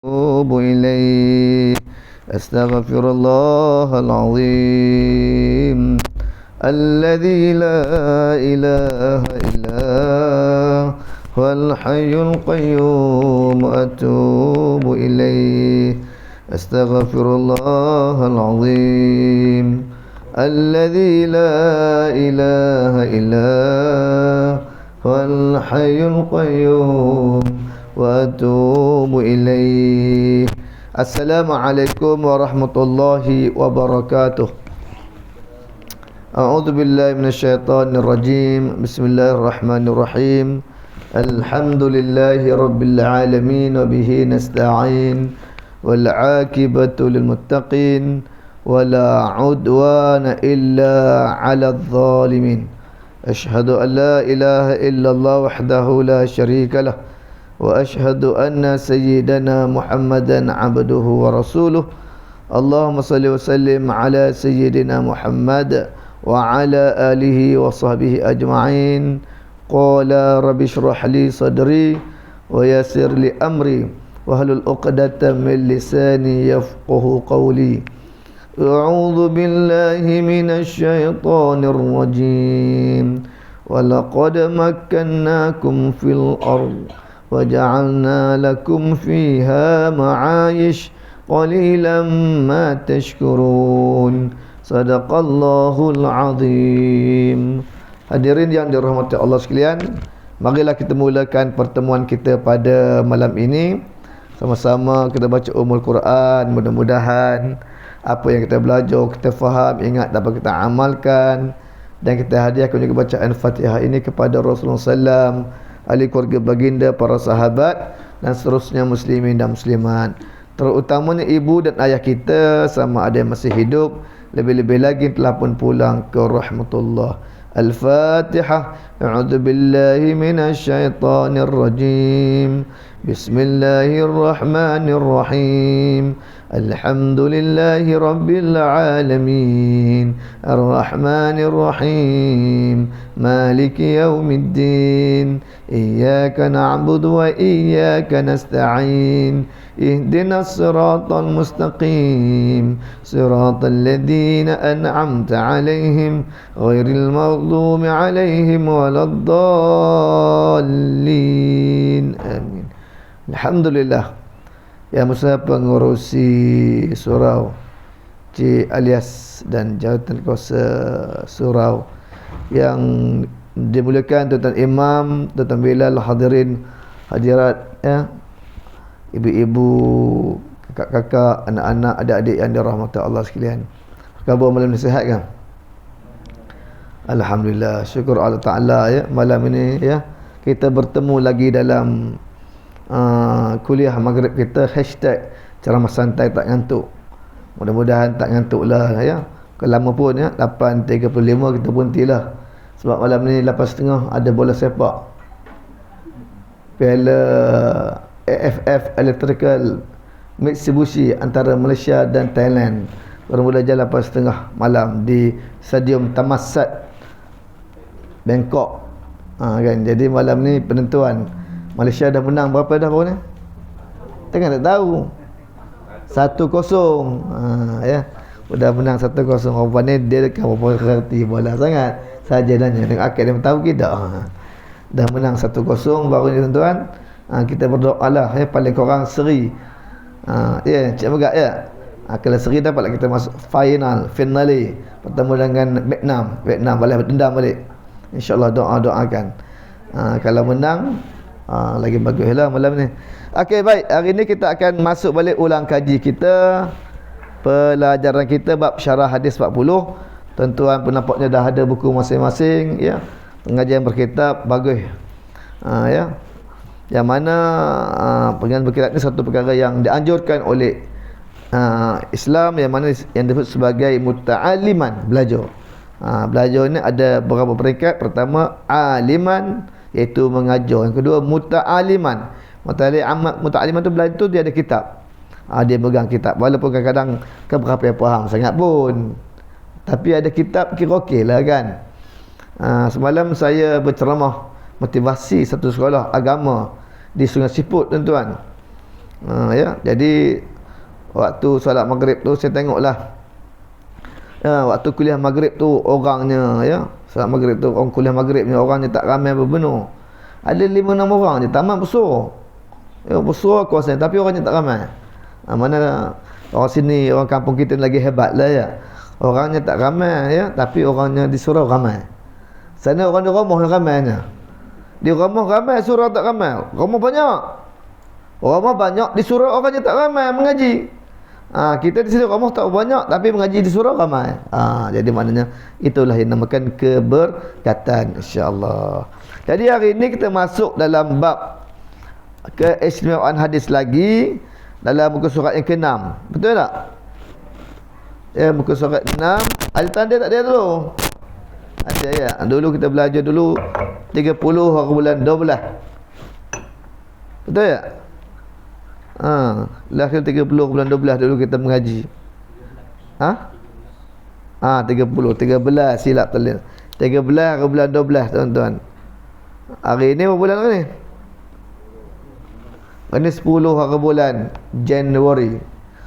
أتوب إليه أستغفر الله العظيم الذي لا إله إلا هو الحي القيوم أتوب إليه أستغفر الله العظيم الذي لا إله إلا هو الحي القيوم وأتوب إليه. Assalamualaikum warahmatullahi wabarakatuh. A'udzu billahi minasyaitonir rajim. Bismillahirrahmanirrahim. Alhamdulillahi rabbil alamin wa bihi nasta'in. Wal 'aqibatu lil muttaqin wala 'udwana illa 'alal zalimin. Asyhadu an la ilaha illallah wahdahu la syarika lah. وأشهد أن سيدنا محمدا عبده ورسوله اللهم صل وسلم على سيدنا محمد وعلى آله وصحبه أجمعين قال رب اشرح لي صدري ويسر لي أمري واحلل عقدة من لساني يفقه قولي أعوذ بالله من الشيطان الرجيم ولقد مكناكم في الأرض وجعلنا لكم فيها معايش قليلا ما تشكرون صدق Allahul Azim. Hadirin yang dirahmati Allah sekalian, marilah kita mulakan pertemuan kita pada malam ini. Sama-sama kita baca Ummul Quran. Mudah-mudahan apa yang kita belajar, kita faham, ingat dapat kita amalkan. Dan kita hadiahkan juga bacaan Fatihah ini kepada Rasulullah SAW, ahli keluarga baginda, para sahabat dan seterusnya muslimin dan muslimat, terutamanya ibu dan ayah kita sama ada yang masih hidup, lebih-lebih lagi telah pun pulang ke rahmatullah. Al-Fatihah. A'udzu billahi minasyaitonir rajim. Bismillahirrahmanirrahim. Alhamdulillahi rabbil alamin. Ar-Rahmanir Rahim. Maliki yaumiddin. Iyyaka na'budu wa iyyaka nasta'in. Ihdinas siratal mustaqim. Siratal ladzina an'amta 'alaihim ghairil maghdubi 'alaihim waladdallin. Amin. Alhamdulillah. Yang Musa pengurusi surau Cik Alias dan jawatan kuasa surau yang dimuliakan Tuan Imam, Tuan Bilal, hadirin hadirat ya, ibu-ibu, kakak-kakak, anak-anak, adik-adik yang dirahmati Allah sekalian. Khabar malam ni sihat kan? Alhamdulillah, syukur Allah Ta'ala ya. Malam ini ya, kita bertemu lagi dalam kuliah maghrib kita, hashtag ceramah santai tak ngantuk. Mudah-mudahan tak ngantuk lah ya. Kalau lama pun ya, 8.35 kita berhentilah. Sebab malam ni 8.30 ada bola sepak, Piala AFF Electrical Mitsubishi antara Malaysia dan Thailand. Bermula jam 8.30 malam di Stadium Thammasat, Bangkok. Kan? Jadi malam ni penentuan. Malaysia dah menang berapa dah ni? Tengah tak tahu. 1-0. Ya. Dah menang 1-0. Orang ni dia kan berapa kerti bola sangat. Saja nanya dengan akad dia tahu kita. Dah menang 1-0 baru ni tuan-tuan. Kita berdoa lah ya, paling kurang seri. Ya, cik megak ya. Kalau seri dapatlah kita masuk finale bertemu dengan Vietnam balas dendam balik. InsyaAllah doakan. Kalau menang lagi baguslah malam ni. Okey, baik. Hari ni kita akan masuk balik ulang kaji kita, pelajaran kita bab syarah hadis 40. Tuan-tuan pun nampaknya dah ada buku masing-masing ya. Pengajian berkitab bagus. Ya. Yang mana pengajian berkitab ni satu perkara yang dianjurkan oleh Islam, yang mana yang disebut sebagai muta'aliman, belajar. Belajar ni ada beberapa peringkat. Pertama, aliman, iaitu mengajar. Yang kedua, muta'aliman. Muta'aliman tu belajar tu dia ada kitab. Dia pegang kitab. Walaupun kadang-kadang berapa yang faham sangat pun, tapi ada kitab kira okey lah kan. Semalam saya berceramah motivasi satu sekolah agama di Sungai Siput tuan-tuan. Ya, jadi waktu solat maghrib tu saya tengoklah, waktu kuliah maghrib tu orangnya, ya, solat maghrib tu orang kuliah maghrib ni orangnya tak ramai berbenar. Ada 5-6 orang je, taman besar. Ya, besar kawasan tapi orangnya tak ramai. Mana orang sini, orang kampung kita lagi hebat lah, ya. Orangnya tak ramai, ya, tapi orangnya di surau ramai. Sana orang di rumah ramainya. Di rumah ramai, surau tak ramai. Rumah banyak. Rumah banyak, di surau orangnya tak ramai mengaji. Kita di sini rumah tak banyak tapi mengaji di surau ramai. Jadi maknanya itulah yang dinamakan keberkatan, insya-Allah. Jadi hari ini kita masuk dalam bab keistimewaan hadis lagi dalam muka surat yang ke-6. Betul tak? Ya, muka surat 6. Ada tanda tak dia dulu? Ada ya. Dulu kita belajar dulu 30 hari bulan 12. Betul tak? Lahir 30 bulan 12 dulu kita mengaji. 13 silap tadi. 13 hari bulan 12 tuan-tuan. Hari ini apa bulan ni? Ini 10 hari bulan Januari.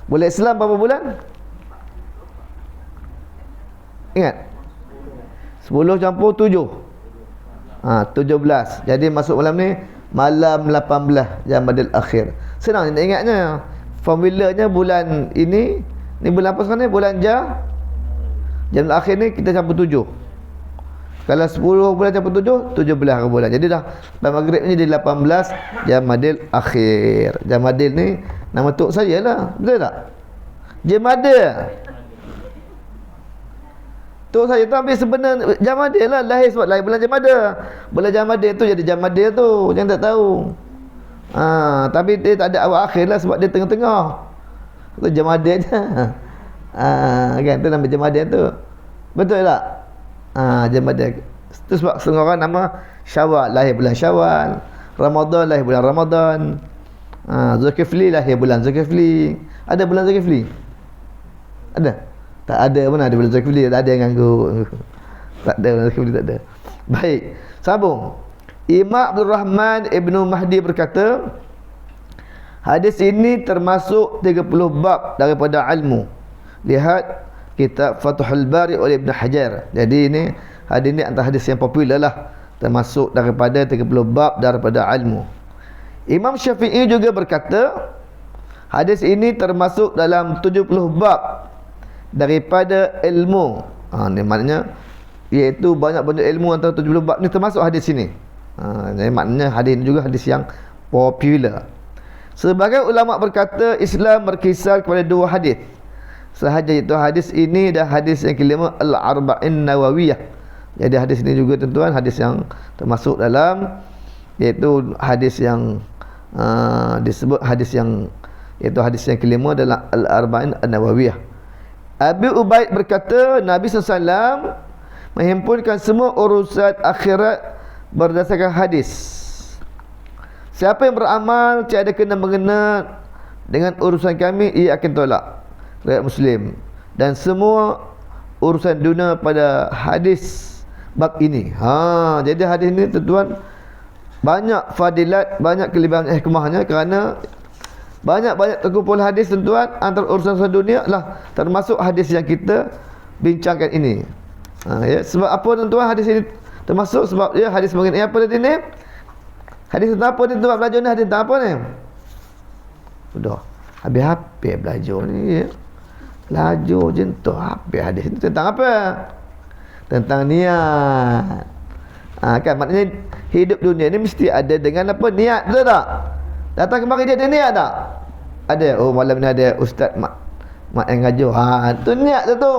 Bulan Islam berapa bulan? Ingat? 10 campur 7. 17. Jadi masuk malam ni malam 18 Jamadil Akhir. Senang nak ingatnya. Formulanya bulan ini, ni bulan apa sekarang ni? Bulan Jamadil Akhir ni kita campur 7. Kalau 10 bulan campur 7, 17 hari bulan. Jadi dah maghrib ni di 18 Jamadil Akhir. Jamadil ni nama tok saya lah. Betul tak? Jamadil. Tok saya tu ambil sebenar Jamadil lah. Lahir sebab lahir bulan Jamadil. Bulan Jamadil tu jadi Jamadil tu. Jangan tak tahu. Tapi dia tak ada awal akhir lah sebab dia tengah-tengah. Tu Jamadil je. Kan tu nama Jamadil tu. Betul tak? Jamadil. Itu sebab setengah orang nama Syawal, lahir bulan Syawal. Ramadan, lahir bulan Ramadan. Zulkifli, lahir bulan Zulkifli. Ada bulan Zulkifli? Ada? Tak ada pun ada bulan Zulkifli. Tak ada yang ganggu. Tak ada bulan Zulkifli, tak ada. Baik, sambung. Imam Abdul Rahman Ibnu Mahdi berkata, hadis ini termasuk 30 bab daripada ilmu. Lihat kitab Fathul Bari oleh Ibn Hajar. Jadi ini hadis ini antara hadis yang popular lah, termasuk daripada 30 bab daripada ilmu. Imam Syafi'i juga berkata hadis ini termasuk dalam 70 bab daripada ilmu. Ini maknanya iaitu banyak benda ilmu antara 70 bab ni termasuk hadis ini. Jadi maknanya hadis ini juga hadis yang popular. Sebagai ulama berkata Islam berkisar kepada 2 hadis sahaja, iaitu hadis ini dan hadis yang kelima Al-Arba'in Nawawiyah. Jadi hadis ini juga tuan-tuan hadis yang termasuk dalam, iaitu hadis yang disebut hadis yang, iaitu hadis yang kelima dalam Al-Arba'in Nawawiyah. Abi Ubaid berkata Nabi SAW menghimpunkan semua urusan akhirat berdasarkan hadis. Siapa yang beramal tiada kena mengena dengan urusan kami, ia akan tolak. Riwayat Muslim. Dan semua urusan dunia pada hadis bab ini. Jadi hadis ini tuan-tuan banyak fadilat, banyak kelebihan hikmahnya, kerana banyak-banyak terkumpul hadis tuan-tuan antara urusan dunia lah, termasuk hadis yang kita bincangkan ini. Ya, sebab apa tuan-tuan hadis ini termasuk? Sebab dia hadis mengenai apa tadi ni? Hadis tentang apa ni tuan belajar ni? Hadis tentang apa ni? Sudah habis-habis belajar ni, ya. Belajar je tu habis hadis ni tentang apa? Tentang niat. Kan maknanya hidup dunia ni mesti ada dengan apa? Niat, betul tak? Datang kemari dia ada niat tak? Ada. Oh, malam ni ada ustaz mak yang ngajar. Tu niat tu.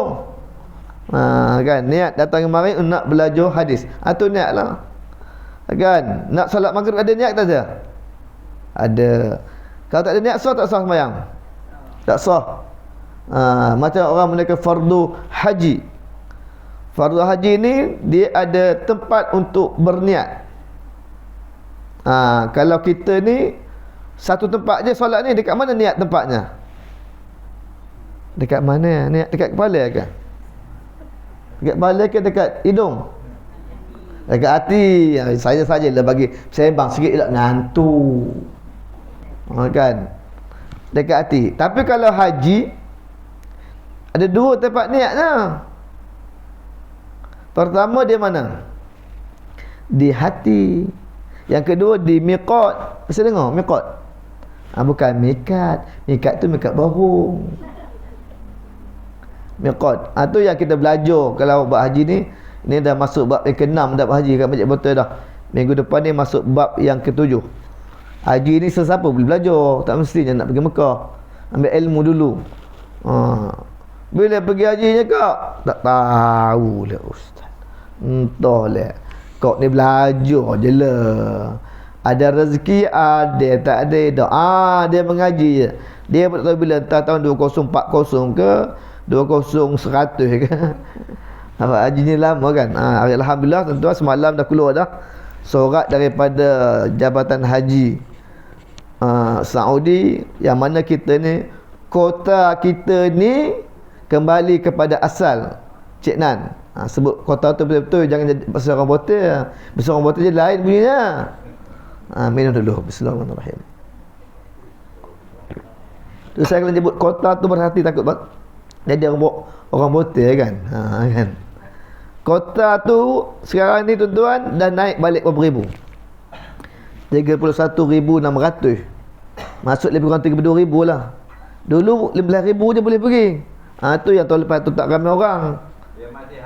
Kan niat datang kemari nak belajar hadis. Tu niat lah. Kan nak solat maghrib ada niat tak ada? Ada. Kalau tak ada niat sah tak sah sembahyang? Tak sah. Macam orang menunaikan fardu haji. Fardu haji ni dia ada tempat untuk berniat. Kalau kita ni satu tempat je solat ni, dekat mana niat tempatnya? Dekat mana? Niat dekat kepala ke? Dekat kepala ke dekat hidung? Dekat hati. Saya sajalah bagi sembang sikit lah, ngantuk. Kan? dekat hati. Tapi kalau haji ada dua tempat niatnya. Pertama di mana? Di hati. Yang kedua di miqat. Bisa dengar miqat? Bukan mikat. Mikat tu mikat barung. Miqat. Tu yang kita belajar kalau bab haji ni. Ini dah masuk bab yang ke-6 dah haji kat Masjid Betul dah. Minggu depan ni masuk bab yang ke-7. Haji ni sesiapa boleh belajar. Tak mestinya nak pergi Mekah. Ambil ilmu dulu. Bila pergi hajinya kak? Tak tahu lah ustaz. Entahlah. Kau ni belajar je lah. Ada rezeki ada, tak ada dah. Dia mengaji je. Dia tak tahu bila entah tahun 2040 ke 20100 ke. Haji ni lama kan. Alhamdulillah tuan-tuan semalam dah keluar dah surat daripada Jabatan Haji Saudi yang mana kita ni kota kita ni kembali kepada asal Cik Nan. Sebut kota tu betul-betul, jangan jadi besar orang botol. Besar orang botol je lain bunyinya. Minum dulu. Bismillahirrahmanirrahim. Tu saya kalau sebut kota tu berhati takut jadi orang botol kan. Kan. Kota tu sekarang ni tuan-tuan dah naik balik berapa ribu? 31,600. Masuk lebih kurang 32,000 lah. Dulu 15,000 je boleh pergi. Tu yang tahun lepas tu tak ramai orang. Dia masih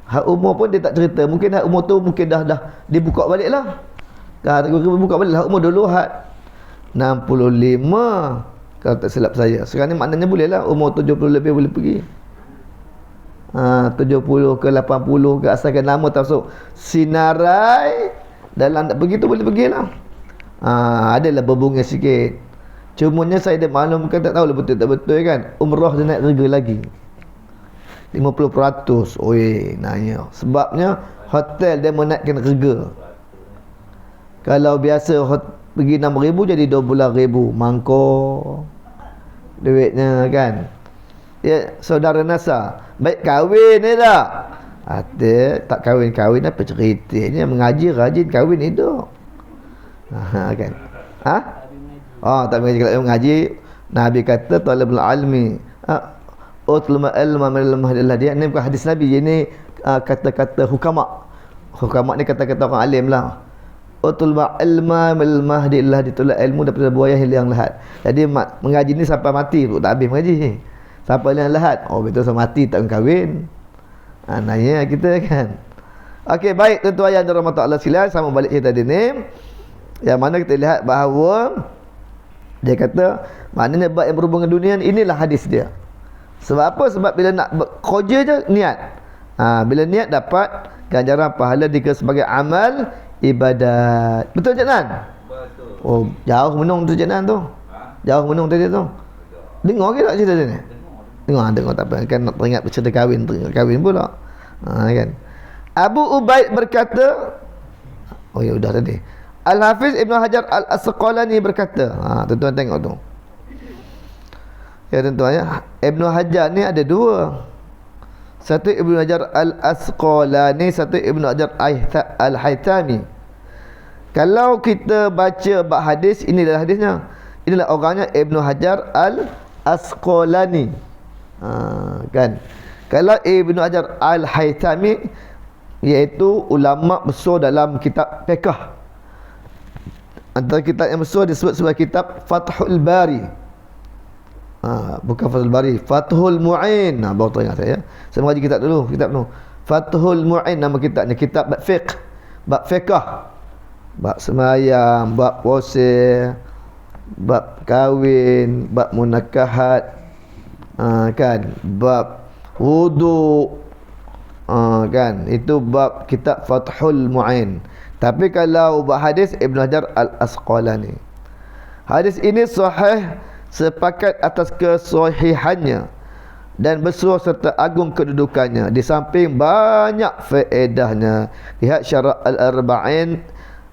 hak umur pun dia tak cerita. Mungkin hak umur tu mungkin dah dibuka balik lah. Buka balik lah. Hak umur dulu hak 65 kalau tak silap saya. Sekarang ni maknanya boleh lah. Umur 70 lebih boleh pergi. 70 ke 80 ke asalkan nama termasuk sinarai dalam nak pergi tu boleh pergi lah. Adalah berbunga sikit. Cumanya saya dah maklumkan, tak tahu lah betul tak betul kan, umrah dia naik harga lagi 50%. Oi, nanya sebabnya hotel dia menaikkan harga. Kalau biasa pergi 6,000 jadi 12,000 mangkok duitnya kan. Ya, saudara Nasa baik kahwin ni tak? Tak kahwin apa ceritanya, mengaji rajin kahwin hidup. Kan? Tak mengaji. Kalau mengaji Nabi kata talabul ilmi utlul ilma min al-mahdillah. Dia ni bukan hadis Nabi, ini kata-kata hukama. Hukama ni kata-kata orang alim lah. Utul ilma min al-mahdillah, ditolak ilmu daripada buaya yang lahat. Jadi mengaji ni sampai mati tu tak habis mengaji. Siapa yang lahat? Betul sama mati tak kahwin. Nanya kita kan. Okey, baik tuan-tuan yang dirahmati Allah sekalian, sama balik cerita tadi ni. Yang mana kita lihat bahawa dia kata maknanya bab yang berhubungan dunia inilah hadis dia. Sebab apa? Sebab bila nak kerja je niat. Bila niat dapat ganjaran pahala dikira sebagai amal ibadat. Betul Cik Nan? Betul. Jauh menung tu Cik Nan tu. Jauh menung tadi tu. Dengar ke tak cerita ni? Dengar tak apa. Kan nak teringat cerita kahwin pula. Kan. Abu Ubaid berkata, ya udah tadi. Al-Hafiz Ibn Hajar Al-Asqalani berkata, tuan-tuan tengok tu. Ya tuan-tuan ya, Ibn Hajar ni ada dua. Satu Ibn Hajar Al-Asqalani, satu Ibn Hajar Al-Haytami. Kalau kita baca bab hadis, inilah hadisnya. Inilah orangnya Ibn Hajar Al-Asqalani. Kan. Kalau Ibn Hajar Al-Haytami, iaitu ulama besar dalam kitab fiqh. Antara kitab yang besar disebut sebagai kitab Fathul Bari. Bukan Fathul Bari, Fathul Mu'in. Baru teringat saya. Saya mengaji kitab dulu, kitab tu. Fathul Mu'in nama kitabnya, kitab bab fiqh, bab fiqh, bab sembahyang, bab puasa, bab kahwin, bab munakahat, kan, bab wudu, kan, itu bab kitab Fathul Mu'in. Tapi kalau bab hadis Ibn Hajar Al-Asqalani, hadis ini sahih, sepakat atas kesahihannya dan besar serta agung kedudukannya, di samping banyak faedahnya. Lihat Syarah Al-Arba'in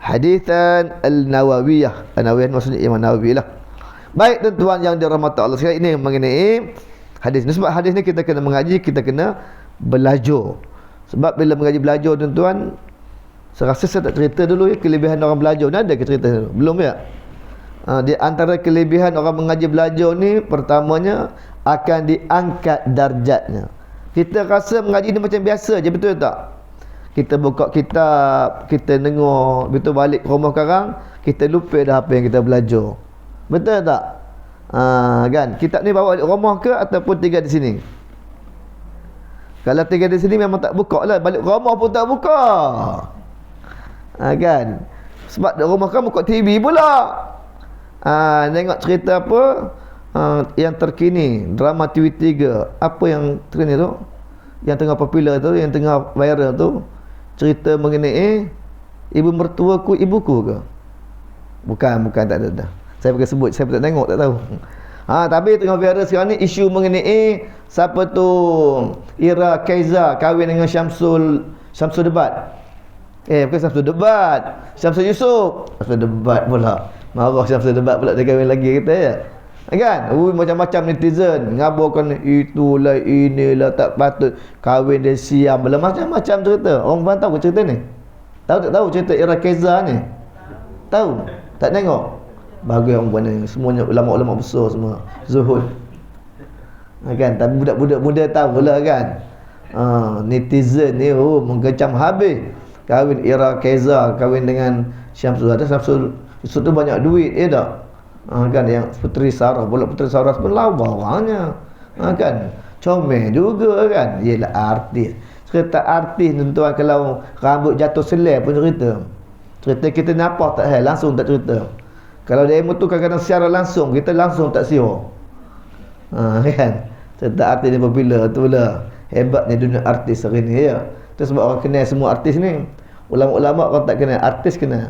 Hadithan Al-Nawawiyah. Al-Nawawiyah maksudnya Imam Nawawi lah. Baik tuan-tuan yang dirahmati Allah sekalian, ini mengenai hadis ni. Sebab hadis ni kita kena mengaji, kita kena belajar. Sebab bila mengaji belajar tuan-tuan, saya rasa saya tak cerita dulu ya, kelebihan orang belajar ni ada ke cerita dulu? Belum ya? Di antara kelebihan orang mengaji belajar ni, pertamanya akan diangkat darjatnya. Kita rasa mengaji ni macam biasa je, betul tak? Kita buka kitab, kita dengar, betul balik ke rumah sekarang, kita lupa dah apa yang kita belajar. Betul tak? Kan? Kitab ni bawa balik rumah ke ataupun tinggal di sini? Kalau tinggal di sini memang tak buka lah, balik rumah pun tak buka. Kan? Sebab di rumah kan buka TV pula. Tengok cerita apa yang terkini, drama TV3. Apa yang terkini tu, yang tengah popular tu, yang tengah viral tu, cerita mengenai ibu mertuaku ibuku ke? Bukan, tak ada dah. Saya pakai sebut, saya tak tengok, tak tahu. Tapi tengah viral sekarang ni isu mengenai siapa tu Ira Kaiza kahwin dengan Syamsul Debat. Bukan Syamsul Debat, Syamsul Yusof. Syamsul Debat pula. Marah Syamsul Debat pula dia kahwin lagi, kita ya. Kan? Macam-macam netizen ngabarkan itulah, inilah, tak patut kahwin dia siam, macam-macam cerita. Orang pun tahu cerita ni? Tahu tak tahu cerita Ira Kaiza ni? Tahu? Tak tengok? Bagi orang pun ni, semuanya ulama-ulama besar semua zuhud. Kan? Tapi budak-budak muda tahu pula kan. Netizen ni mengkecam habis. Kahwin Ira Kaiza, kahwin dengan Syamsul. Ada Syamsul Yusuf tu banyak duit, tak? Kan, yang Puteri Sarah pula, Puteri Sarah pun lawa orangnya. Kan, comel juga kan. Yelah artis. Cerita artis tuan-tuan, kalau rambut jatuh selai pun cerita kita nampak tak hal, langsung tak cerita. Kalau demo tu kadang-kadang secara langsung, kita langsung tak siur. Kan, cerita artis ni popular tu lah. Hebatnya dunia artis hari ni ya. Tu sebab orang kenal semua artis ni. Ulama-ulama orang tak kenal, artis kenal.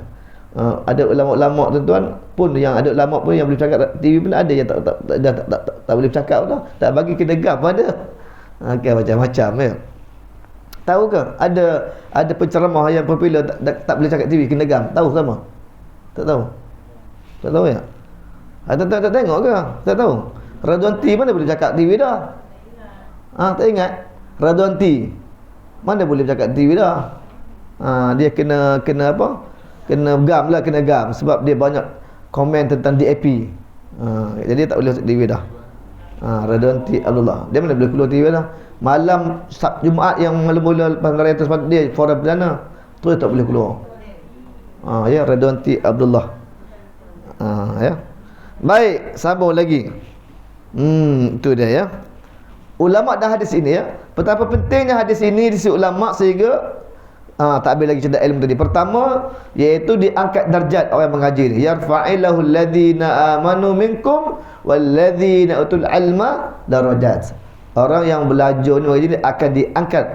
Ada ulama-ulama tuan-tuan pun, yang ada ulama pun yang boleh bercakap TV pun ada yang tak boleh bercakap tu, tak bagi kena gam ada. Okay, macam-macam ya. Tahu ke ada penceramah yang popular tak boleh cakap TV, kena gam. Tahu sama? Tak tahu. Tak tahu ya? Tak tengok ke? Tak tahu. Radwan T mana boleh cakap TV dah? Tak ingat. Radwan T mana boleh cakap TV dah? Dia kena apa? Kena gam sebab dia banyak komen tentang DAP. Jadi tak boleh masuk TV dah. Radwan T Abdullah, dia mana boleh keluar TV dah. Malam Jumaat yang mula-mula lepas raya tu, dia forum perdana tu tak boleh keluar. Ya, Radwan T Abdullah. Ya. Baik, sambung lagi. Itu dia ya. Ulama dah hadis ini ya. Betapa pentingnya hadis ini di sisi ulama sehingga tak habis lagi cerita ilmu tadi. Pertama, iaitu diangkat darjat orang yang mengaji ni. Yarfa'illahu alladhina amanu minkum walladhina utul ilma darajat. Orang yang belajar ni mengaji ni akan diangkat.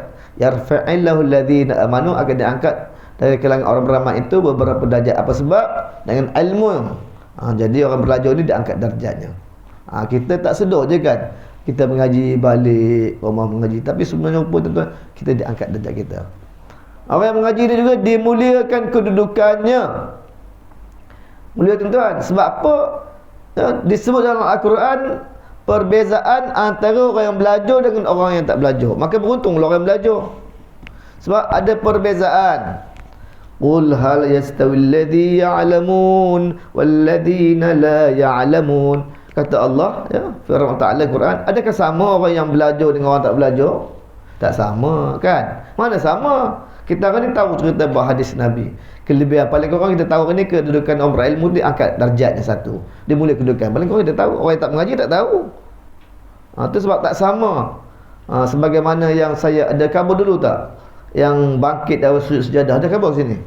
Yarfa'illahu alladhina amanu, akan diangkat dari kalangan orang beramal itu beberapa darjat. Apa sebab? Dengan ilmu. Jadi orang belajar ni diangkat darjatnya. Kita tak sedar je kan, kita mengaji balik rumah mengaji, tapi sebenarnya pun tuan-tuan, kita diangkat darjat kita. Orang yang mengaji dia juga dimuliakan kedudukannya. Mulia tuan-tuan. Sebab apa? Disebut dalam Al-Quran perbezaan antara orang yang belajar dengan orang yang tak belajar. Maka beruntunglah orang yang belajar. Sebab ada perbezaan. Qul hal yastawi alladhi ya'lamun walladhina la ya'lamun. Kata Allah ya, firman Ta'ala Al-Quran, adakah sama orang yang belajar dengan orang tak belajar? Tak sama kan? Mana sama? Kita kan tahu cerita buah hadis Nabi. Kelebihan paling kurang kita tahu ni kedudukan orang berilmu, dia angkat darjatnya satu. Dia mula kedudukan. Paling kurang kita tahu. Orang yang tak mengaji tak tahu. Itu sebab tak sama. Sebagaimana yang saya ada khabar dulu tak? Yang bangkit dari sujud sejadah. Ada khabar sini?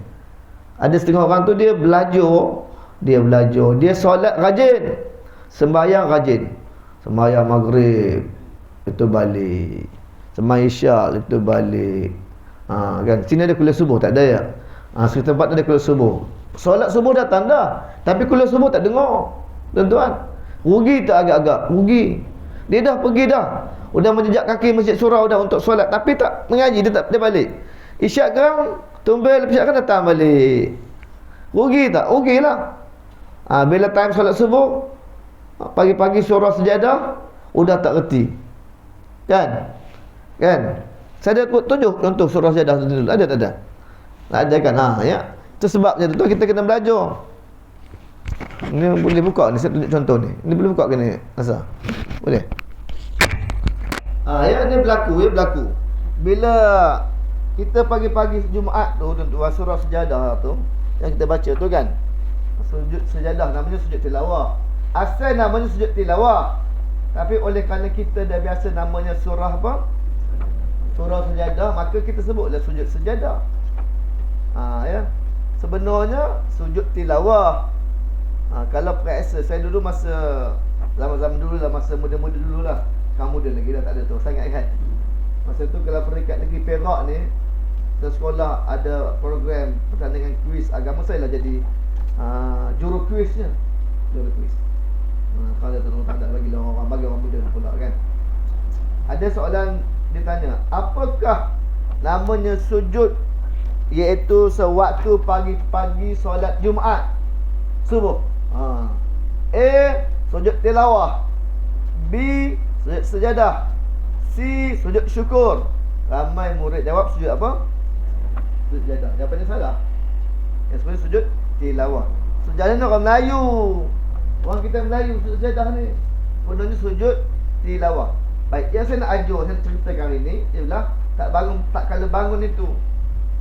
Ada setengah orang tu dia belajar. Dia solat rajin. Sembahyang rajin. Sembahyang maghrib itu balik. Sembahyang isyak itu balik. Kan sini ada kuliah subuh tak ada ya. Satu tempat ada kuliah subuh. Solat subuh datang dah, tapi kuliah subuh tak dengar. Tuan-tuan, rugi tak agak-agak? Rugi. Dia dah pergi dah. Udah menjejak kaki masjid surau dah untuk solat, tapi tak mengaji, dia balik. Isyak kan tumbel, isyak kan datang balik. Rugi tak? Rugilah. Bila time solat subuh, pagi-pagi surau sejadah udah tak reti. Kan? Saya ada tunjuk contoh surah sejadah dulu. Ada tak ada? Tak ada kan? Ya. Itu sebabnya tu kita kena belajar. Ni boleh buka ni, saya tunjuk contoh ni. Ni boleh buka ke ni? Asal? Boleh? Ya, ni berlaku. Bila kita pagi-pagi Jumaat tu, surah sejadah tu yang kita baca tu kan, sujud sejadah namanya sujud tilawah. Asal namanya sujud tilawah, tapi oleh kerana kita dah biasa namanya surah apa? Surah sejadah, maka kita sebutlah sujud sejadah. Ya. Sebenarnya sujud tilawah. Kalau periksa, saya dulu masa zaman-zaman dulu lah, masa muda-muda dulu lah. Kamu muda lagi dah tak ada tu, sangat ingat. Masa tu kalau peringkat negeri Perak ni, sekolah ada program pertandingan kuis agama, saya lah jadi juru kuisnya. Juru kuis. Kalau tak ada lagi lah orang bagi orang muda pula kan. Ada soalan dia tanya, apakah namanya sujud iaitu sewaktu pagi-pagi solat Jumaat subuh? A. Sujud tilawah, B. Sujud sejadah, C. Sujud syukur. Ramai murid jawab sujud apa? Sujud sejadah. Jawapannya salah. Yang sebenarnya sujud tilawah. Sejadah ni orang Melayu. Orang kita Melayu sujud sejadah ni. Sebenarnya sujud tilawah. Baik, yang saya nak ajar, saya nak ceritakan hari ni ialah tak kala bangun itu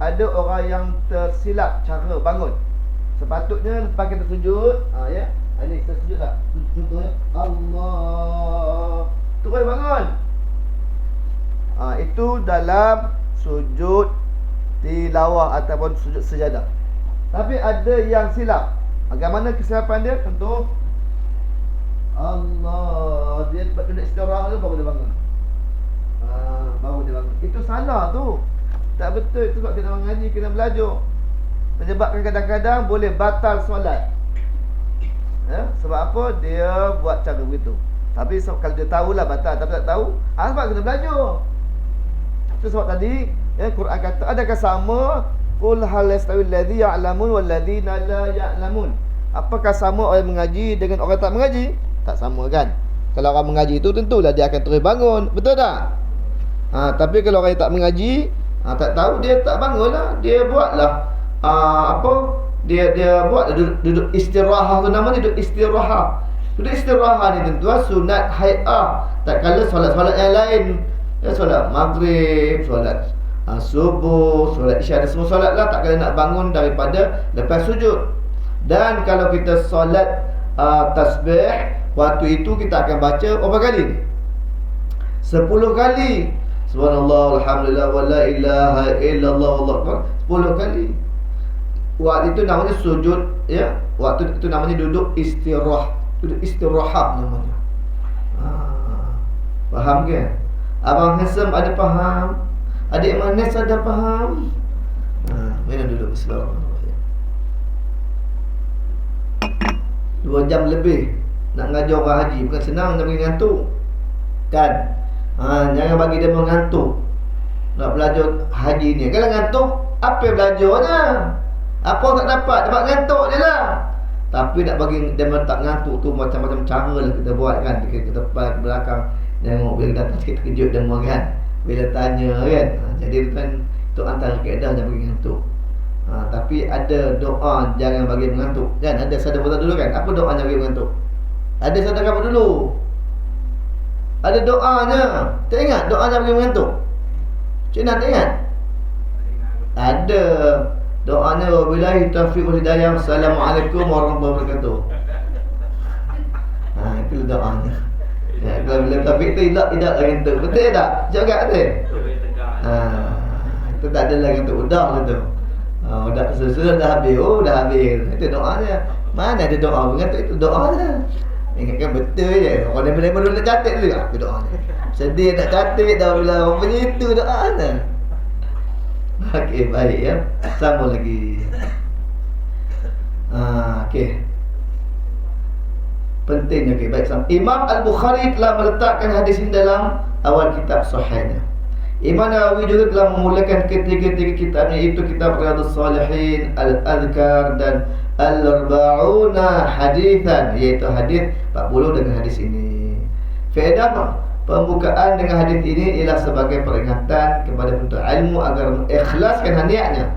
ada orang yang tersilap cara bangun. Sepatutnya lepas kita sujud, ya. Ini kita sujud tak? Contohnya Allah, terus bangun. Itu dalam sujud tilawah ataupun sujud sejadah. Tapi ada yang silap. Bagaimana kesilapan dia? Contoh Allah, dia duduk istirahat tu baru dia bangun. Baru dia bangun. Itu salah tu. Tak betul. Itu sebab kita mengaji, kena belajar. Menyebabkan kadang-kadang boleh batal solat. Sebab apa? Dia buat cara begitu. Tapi kalau dia tahulah batal, tapi tak tahu, sebab kena belajar. Itu sebab tadi Quran kata, adakah sama qul hal yastawil ladzi ya'lamun wal ladzina la ya'lamun? Apakah sama orang mengaji dengan orang tak mengaji? Tak sama kan? Kalau orang mengaji itu tentulah dia akan terus bangun. Betul tak? Tapi kalau orang yang tak mengaji, tak tahu, dia tak bangunlah. Dia buatlah Dia buat duduk istirahat tu, namanya duduk istirahat. Duduk istirahat ni tentu sunat hai'ah. Tak kala solat-solat yang lain, solat maghrib, solat subuh, solat isyak, semua solat lah tak kala nak bangun daripada lepas sujud. Dan kalau kita solat tasbih, waktu itu kita akan baca berapa kali? 10 kali. Subhanallah, alhamdulillah, wa la ilaha illallah, wallahu akbar, 10 kali. Waktu itu namanya sujud, ya. Waktu itu namanya duduk istirahat. Duduk istirahat namanya. Faham ke? Abang Handsome ada faham? Adik Manis ada faham? Mana duduk istirahat. 2 jam lebih nak ngajar orang haji, bukan senang nak bagi ngantuk. Kan? Jangan bagi dia mengantuk. Nak belajar haji ni, kalau ngantuk, apa belajarnya? Apa tak dapat ngantuk je lah. Tapi nak bagi dia tak ngantuk tu, macam-macam cara lah kita buat kan. Kita depan, ke belakang, tengok bila datang sikit terkejut demam kan, bila tanya kan. Jadi kan itu antara kaedah yang bagi ngantuk. Tapi ada doa jangan bagi mengantuk kan. Ada sadar dulu kan, apa doa yang bagi mengantuk? Ada sadar apa dulu? Ada doanya. Tak ingat doanya bagi mengantuk? Cik nak ingat? Ada doanya, wabillahi taufiq wal hidayah, assalamualaikum warahmatullahi wabarakatuh. Itu doanya. Kalau bila taufiq tu tidak lagi tu. Betul tak? Jaga tu. Itu tak ada lagi tu, udah tu. Dah sudah dah habis. Dah habis. Itu doanya. Mana ada doa mengantuk? Itu doanya. Ingatkan betul je. Orang dia boleh nak catat dulu. Itu doanya. Sedih nak catat dah bila orang punya itu doanya. Okey, baik ya. Sambung lagi. Okey. Pentingnya, okey, baik. Imam Al-Bukhari telah meletakkan hadis ini dalam awal kitab Sahihnya. Imam Nawawi juga telah memulakan ketiga-tiga kitabnya, itu kitab Riyadhus Shalihin, Al-Adhkar dan Al-Arba'una Hadithan, iaitu hadis 40 dengan hadis ini. Faedah pembukaan dengan hadis ini ialah sebagai peringatan kepada penuntut ilmu agar mengikhlaskan niatnya,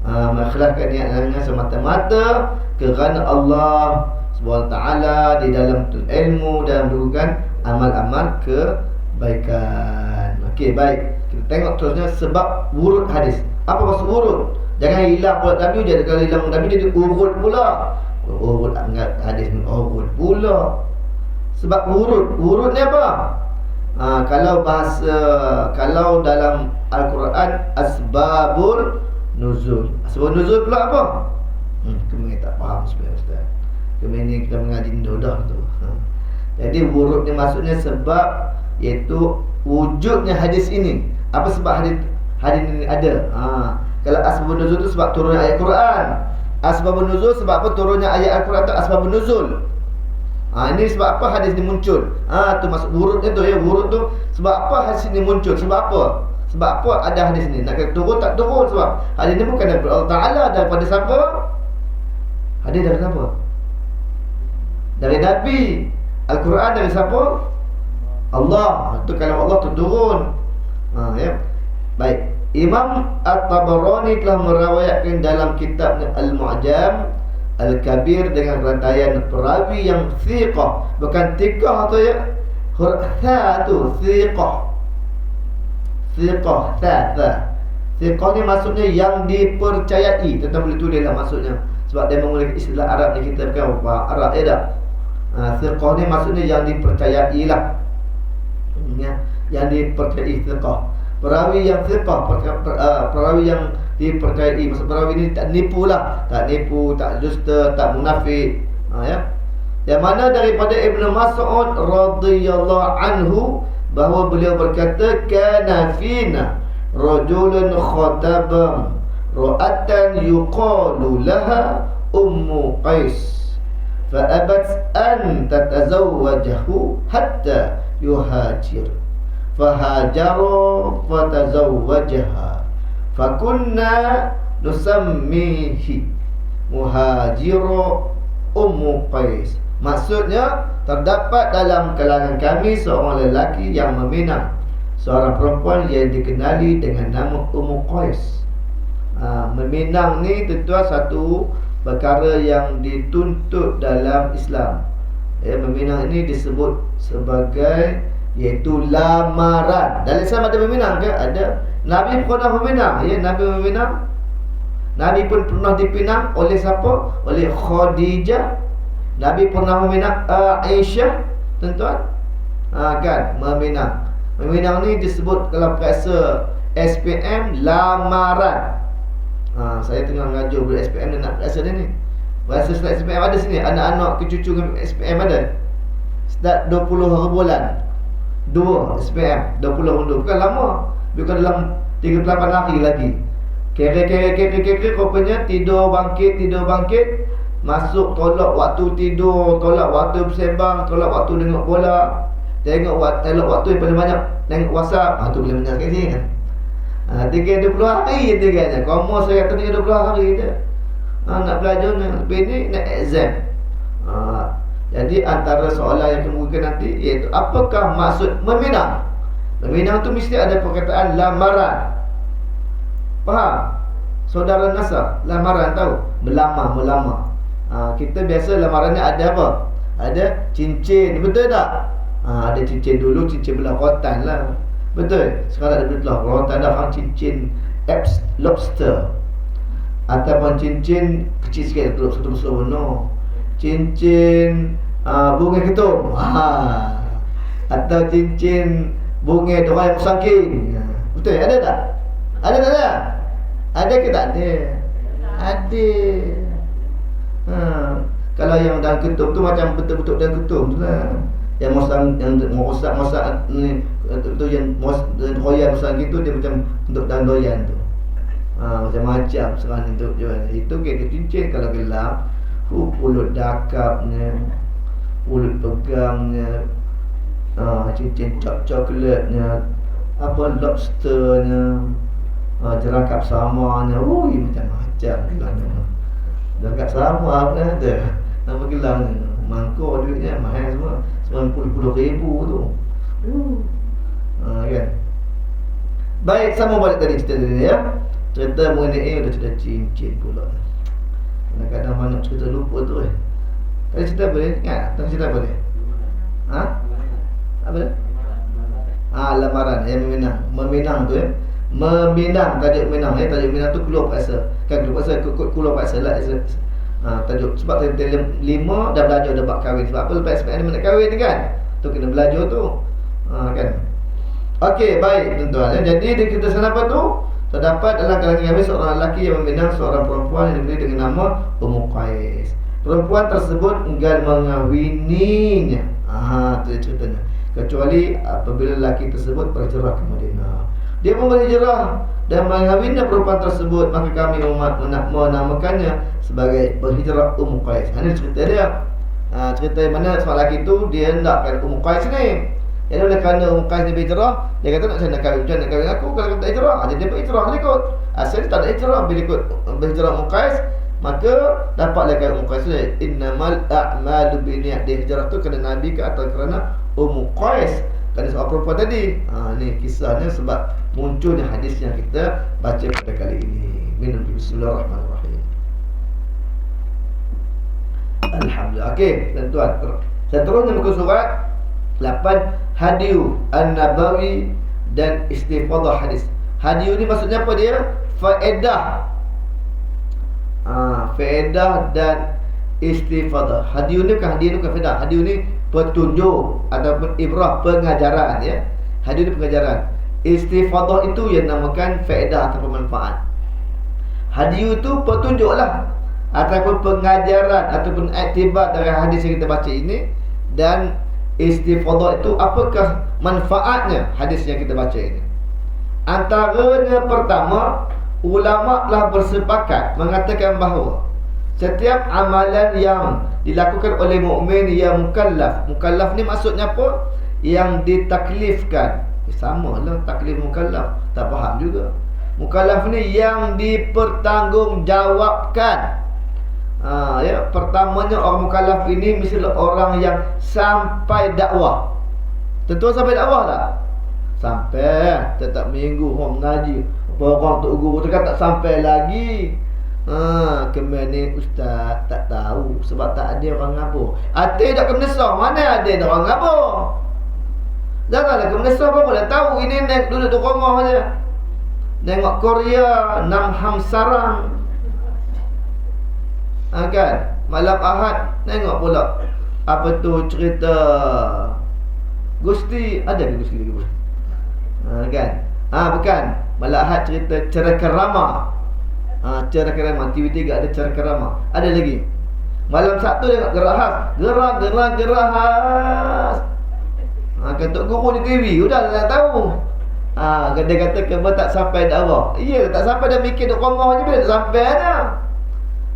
mengikhlaskan niatnya semata-mata kerana Allah Subhanahu Taala di dalam ilmu dan melakukan amal-amal kebaikan. Okey, baik. Kita tengok terusnya sebab wurud hadis. Apa maksud wurud? Jangan hilang pula W je. Kalau hilang W jadi urut pula. Urut anggap hadis ni urut pula. Sebab wurud ni apa? Kalau dalam Al-Quran asbabul nuzul. Asbabul nuzul pula apa? Kami tak faham sebenarnya Ustaz. Kami ni kita mengaji dah tu. Jadi wurud ni maksudnya sebab, iaitu wujudnya hadis ini. Apa sebab hadis ini ada? Kalau asbabun nuzul tu sebab turunnya ayat Quran. Asbabun nuzul sebab apa turunnya ayat Al-Quran tu asbabun nuzul. Ini sebab apa hadis ni muncul. Tu maksud wurudnya tu ya. Wurud tu sebab apa hadis ni muncul? Sebab apa? Sebab apa ada hadis ni? Nak kata turun tak turun, sebab hadis ni bukan daripada Allah Ta'ala. Daripada siapa? Hadis dari siapa? Dari Nabi. Al-Quran dari siapa? Allah. Itu kalau Allah tu turun. Ya. Baik. Imam At-Tabarani telah meriwayatkan dalam kitabnya Al-Mu'jam Al-Kabir dengan rantaian perawi yang thiqah, bukan thiqah tu ya. Huruf tha tu thiqah. Thiqah, tha. Thiqah ni maksudnya yang dipercayai. Tentang boleh tulislah maksudnya. Sebab dia menggunakan istilah Arab ni, kita bukan orang Arab ya dah. Thiqah ni maksudnya yang dipercayai lah. Yang dipercayai thiqah. Perawi yang thiqah, perawi yang dipercayai. Maksud perawi ni tak nipu lah. Tak nipu, tak dusta, tak munafik. Ya. Yang mana daripada Ibnu Mas'ud radhiyallahu anhu, bahawa beliau berkata, kana fina rajulun khatabam ra'atan yuqalu laha Ummu Qais fa'abat an tatazawwajahu hatta yuhajir. Fahajaru fatazawwajaha fakunna nusammihi muhajiru Ummu Qais. Maksudnya, terdapat dalam kalangan kami seorang lelaki yang meminang seorang perempuan yang dikenali dengan nama Ummu Qais. Meminang ni tentu satu perkara yang dituntut dalam Islam. Meminang ini disebut sebagai, iaitu lamaran. Dalam Islam ada meminang ke? Ada. Nabi pernah meminang. Ya, Nabi meminang. Nabi pun pernah dipinang oleh siapa? Oleh Khadijah. Nabi pernah meminang Aisyah, tuan-tuan. Kan, meminang. Meminang ni disebut kalau periksa SPM lamaran. Saya tengah mengajar budak SPM dan nak periksa dia ni. Periksa slide SPM ada sini. Anak-anak kecucu SPM ada. Start 20 hari bulan 2 SPM 20 undur. Bukan lama. Bukan dalam 38 hari lagi. Kira-kira rupanya tidur bangkit. Masuk tolak waktu tidur, tolak waktu bersembang, tolak waktu tengok bola, tengok waktu yang paling banyak tengok WhatsApp. Tu boleh banyak sekali kan. 20 hari je tinggalnya. Komo saya kata 20 hari je. Nak belajar ni nak exam. Jadi antara soalan yang kemungkinan nanti, iaitu apakah maksud meminang? Meminang tu mesti ada perkataan lamaran. Faham? Saudara Nasar, lamaran tahu? Melamar. Kita biasa lamarannya ada apa? Ada cincin, betul tak? Ada cincin dulu, cincin belah rotan lah. Betul? Sekarang ada belah rotan dah, faham? Cincin apps lobster. Ataupun cincin kecil sikit, satu besar warna. Cincin bunga ketum. Atau cincin bunga dorai musangking. Betul? Ada tak? Ada tak ada? Ada ke tak ada? Ada. Kalau yang dalam ketum tu macam betul-betul dalam ketum tu lah. Yang masak ni tu yang royan musangking tu dia macam untuk dalam doyan tu. Macam-macam sekarang untuk jual. Itu kira cincin kalau gelap. Pulut dakapnya, pulut pegangnya, cincin coklatnya, apa lobsternya, jerangkap samanya, macam-macam gelangnya. Jerangkap sama apa ada, nama gelangnya, mangkuk duitnya mahal semua, 90,000 tu. Kan? Baik, sama balik tadi cerita tadi ya. Cerita mengenai dah cerita cincin pula. Kadang-kadang mana cerita lupa tu Tadi cerita apa dia? Ingat? Tadi cerita apa dia? Ha? Apa dia? Lamaran yang meminang tu ya. Meminang, tajuk minang ya. Tajuk minang tu keluar paksa. Kan keluar paksa, keluar paksa lah. Tajuk sebab kita 5 dah belajar dah bab kahwin. Sebab apa? Lepas SPM ni nak kahwin ni kan. Tu kena belajar tu. Kan. Okey, baik tuan-tuan ya. Jadi di kita sana apa tu? Terdapat dalam kalangan kami seorang lelaki yang meminang seorang perempuan yang diberi dengan nama Ummu Qais. Perempuan tersebut enggan mengahwininya. Tu ceritanya. Kecuali apabila lelaki tersebut berhijrah ke Madinah. Dia pun berhijrah dan mengahwini perempuan tersebut, maka kami menamakannya sebagai berhijrah Ummu Qais. Ini cerita dia. Cerita mana seorang lelaki tu dia hendakkan Ummu Qais ni. Jadi oleh kerana Ummu Qais ni berhijrah, dia kata nak saya nak kahwin, macam nak kahwin aku kalau kamu tak hijrah. Jadi dia berhijrah lah ikut. Asal dia tak ada hijrah, bila ikut berhijrah Ummu Qais, maka dapatlah kahwin Ummu Qais. Innamal a'malu binniyat. Dia hijrah tu kerana Nabi ke atau kerana Ummu Qais, kerana seorang perempuan tadi. Ni kisahnya sebab munculnya hadis yang kita baca pada kali ini. Bismillahirrahmanirrahim. Alhamdulillah. Okey, tuan-tuan. Seterusnya muka surat 8, hadiu an-nabawi dan istifadah hadis. Hadiu ni maksudnya apa dia? Faedah. Faedah dan istifadah. Hadiu ni bukan hadiah, bukan faedah. Hadiu ni petunjuk ataupun ibrah, pengajaran ya. Hadiu ni pengajaran. Istifadah itu yang namakan faedah ataupun manfaat. Hadiu itu petunjuklah ataupun pengajaran ataupun iktibar dari hadis yang kita baca ini. Dan istifadah itu apakah manfaatnya hadis yang kita baca ini? Antaranya pertama, ulama telah bersepakat mengatakan bahawa setiap amalan yang dilakukan oleh mukmin yang mukallaf. Mukallaf ni maksudnya apa? Yang ditaklifkan. Samalah taklif mukallaf. Tak faham juga. Mukallaf ni yang dipertanggungjawabkan. Ya, pertamanya orang mukallaf ini mestilah orang yang sampai dakwah. Tentu sampai dakwah tak? Sampai tetap minggu orang mengaji. Orang tok guru tu kan tak sampai lagi. Kemudian ustaz tak tahu sebab tak ada orang ngabur. Hati dak kemenesah, mana ada orang ngabur. Janganlah kemenesah apa boleh tahu ini duduk di rumah aja. Tengok Korea, Namham Sarang. Kan malam Ahad tengok pula apa tu cerita Gusti, ada ke Gusti lagi kan? Bukan malam Ahad cerita Cerakarama. Cerakarama TV3 ada Cerakarama. Ada lagi malam Sabtu tengok Gerahas. Gerahas. Ketuk guru di TV udah nak tahu. Dia kata kena tak sampai dakwah. Ya, tak sampai dah mikir duk rumah je bila tak sampai dah.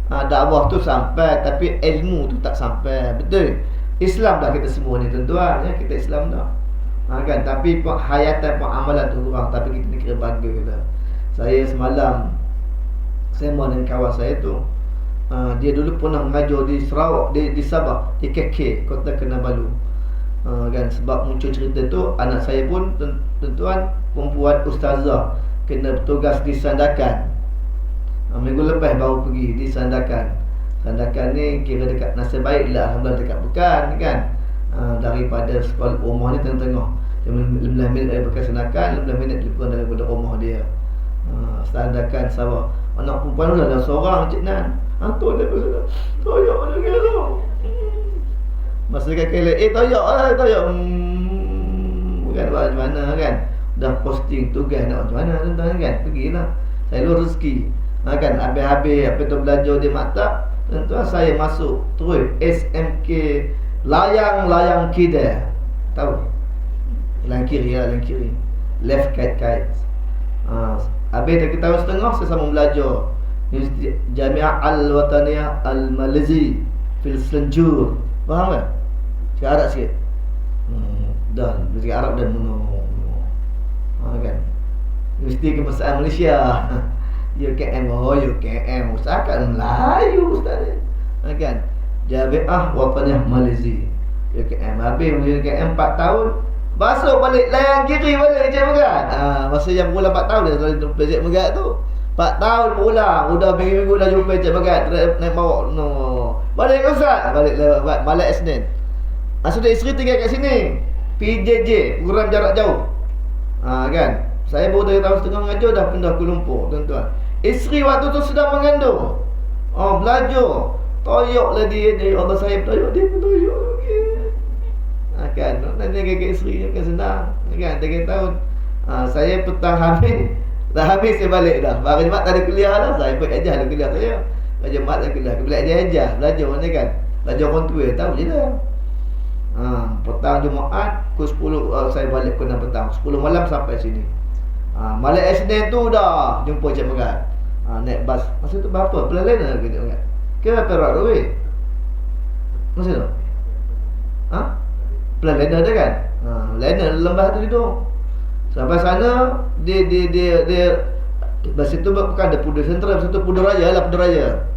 Dakwah tu sampai tapi ilmu tu tak sampai. Betul. Islam dah kita semua ni tuan-tuan ya, kita Islam dah. Kan tapi hayatan amalan tu kurang, tapi kita ni kira bangga kita. Saya semalam sembang dengan kawan saya tu. Dia dulu pernah mengajar di Sarawak, di Sabah, di KK, Kota Kinabalu. Kan sebab muncul cerita tu, anak saya pun tuan-tuan perempuan ustazah kena bertugas di Sandakan. Minggu lepas baru pergi di Sandakan. Sandakan ni kira dekat Nasir Baik lah, alhamdulillah dekat bukan kan. Daripada sekolah rumah ni tengah-tengah 15 minit daripada Sandakan, 15 minit lebih kurang daripada rumah dia. Sandakan Sabah. Anak perempuan tu ada seorang Cik Nan. Tu dia toyok lagi tu. Masa dekat KL, toyok. Bukan macam mana kan. Dah posting tugas nak macam mana tuan-tuan kan. Pergilah. Saya lu rezeki. Kan habis-habis apa tu belajar di maktab, tuan-tuan saya masuk terus SMK layang kidal. Tahu? Layang kiri. Left kite. Habis dari tahun setengah saya sama belajar Jamiah Al-Wataniyah Al-Malizi fil Senjur. Faham tak? Cakap Arab sikit. Dah, cakap Arab dan Meno. Kan? Universiti Kebangsaan Malaysia. UKM, UKM. Ustaz kan Melayu ustaz ni. Kan? Jamiah Wataniyah Malaysia. UKM. Habis UKM 4 tahun. Basuh balik layang kiri balik Encik Megat. Masa yang mula 4 tahun dia selalu Encik Megat tu. 4 tahun pula, udah minggu-minggu dah jumpa Encik Bagat, naik bawa no. Balik ke Ustaz, balik lewat malam Isnin. Sudah isteri tinggal kat sini, PJJ, program jarak jauh. Kan, saya baru 3 tahun setengah mengajar dah pindah Kuala Lumpur, tuan-tuan. Isteri waktu tu sedang mengandung. Belajar. Toyoklah dia, Allah saya toyok dia pun toyok. Kan, nanti kakak isteri kan senang. Kan, 3 tahun. Saya petang habis. Dah habis saya balik dah. Hari Jumaat tak ada kuliah lah. Saya pergi ajar ada kuliah saya. Hari Jumaat ada kuliah. Belajar ajar. Belajar mana kan. Belajar kontuer. Tahu je dah. Petang Jumaat pukul 10 saya balik ke 6 petang. 10 malam sampai sini. Malam Isnin tu dah jumpa Cik Megat. Naik bas. Masa tu berapa? Pelan-pelan lah Cik Megat. Ke Perak Rowe? Masa tu? Pelan-pelan ada kan? Pelan-pelan lembah tu tidur. Sampai sana dia bas itu bukan ada Pudur Sentral, satu Pudur Raya lah, Pudur Raya.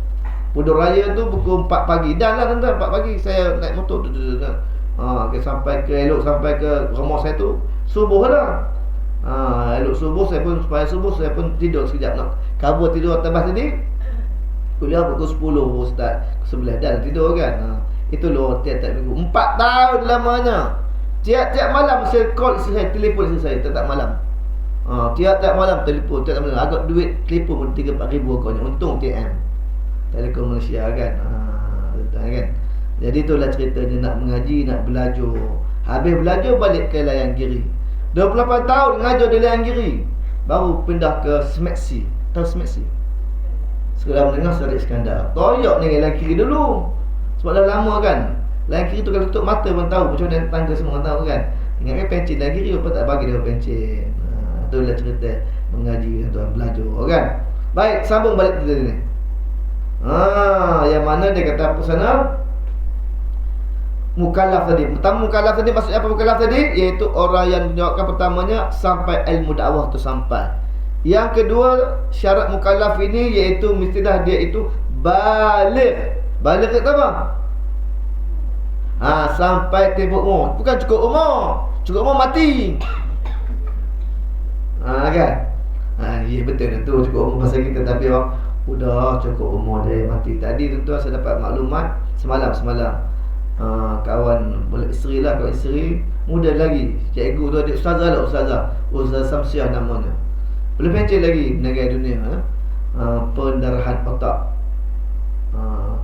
Pudur Raya tu pukul 4 pagi. Dan lah tuan-tuan 4 pagi saya naik motor tu. Sampai ke elok sampai ke rumah saya tu subuh lah. Elok subuh saya pun supaya subuh saya pun tidur sekejap nak kabur tidur atas bas tadi. Kuliah pukul 10 Ustaz, 11 dan tidur kan. Itu loh tiap-tiap minggu 4 tahun lamanya. Tiap-tiap malam saya call isteri saya, telefon isteri saya tiap malam. Tiap-tiap malam telefon, tiap malam agak duit telefon pun 3-4 ribu akunnya. Untung TM Telekom Malaysia kan. Kan. Jadi itulah ceritanya nak mengaji, nak belajar. Habis belajar balik ke Layan Giri. 28 tahun mengajar di Layan Giri. Baru pindah ke Smeksi. Tahu Smeksi? Sekolah menengah Syarik Iskandar. Toyok ni Layan Giri dulu. Sebab dah lama kan. Layan Giri tu kalau tutup mata pun tahu macam mana tangga semua tahu kan. Ingatkan pencet Layan Giri apa tak bagi dia pencet. Itulah cerita mengaji tuan belajar kan. Baik, sambung balik cerita ni. Yang mana dia kata apa sana? Mukallaf tadi. Pertama mukallaf tadi maksudnya apa mukallaf tadi? Iaitu orang yang menjawabkan pertamanya sampai ilmu dakwah tu sampai. Yang kedua syarat mukallaf ini iaitu mestilah dia itu baligh. Baligh itu apa? Sampai tembok umur. Bukan cukup umur. Cukup umur mati. Kan? Ya betul tu cukup umur pasal kita tapi orang udah cukup umur dia mati. Tadi tuan-tuan saya dapat maklumat semalam. Kawan boleh isteri lah, kawan isteri muda lagi. Cikgu tu ada ustazah Samsiah namanya. Boleh pencet lagi negara dunia pendarahan otak.